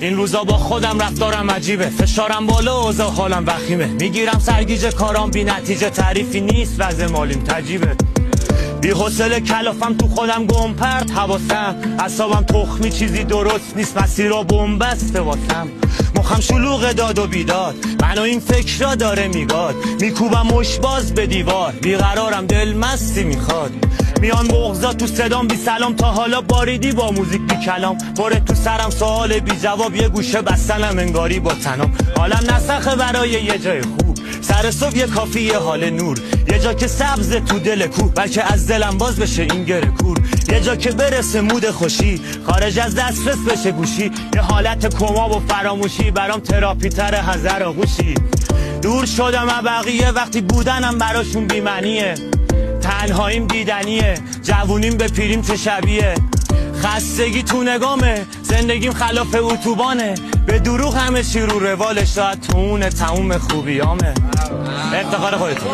این روزا با خودم رفتارم عجیبه، فشارم بالا اوضاع حالم وخیمه، میگیرم سرگیجه کارام بی نتیجه، تعریفی نیست وضع مالیم تجیبه، بی حوصله کلافم تو خودم گم پرت حواسم، اعصابم تخمی چیزی درست نیست، مسیرها بنبسته واسم، مخم شلوغ داد و بیداد، منو این فکرها داره میگاد، میکوبم مشباز به دیوار، بیقرارم دل مستی میخواد، میان بغضا تو صدام بی سلام، تا حالا باریدی با موزیک بی کلام، پره تو سرم سوال بی جواب، یه گوشه بستنم انگاری با تنام، حالم نسخه برای یه جای خوب، سر صبح یه کافی یه حال نور، یه جا که سبز تو دل کوه، بلکه از دلم باز بشه این گره کور، یه جا که برسه مود خوشی، خارج از دسترس بشه گوشی، یه حالت کما و فراموشی، برام تراپی تر هزار آغوشی، دور شدم از بقیه وقتی بودنم براشون بی‌معنیه، تنهاییم دیدنیه، جوونیم به پیریم چه شبیه، خستگی تو نگامه، زندگیم خلاف اتوبانه، به دروغ همه چی رو رواله، شاید تو اون تموم خوبیامه. افتخار خودتون.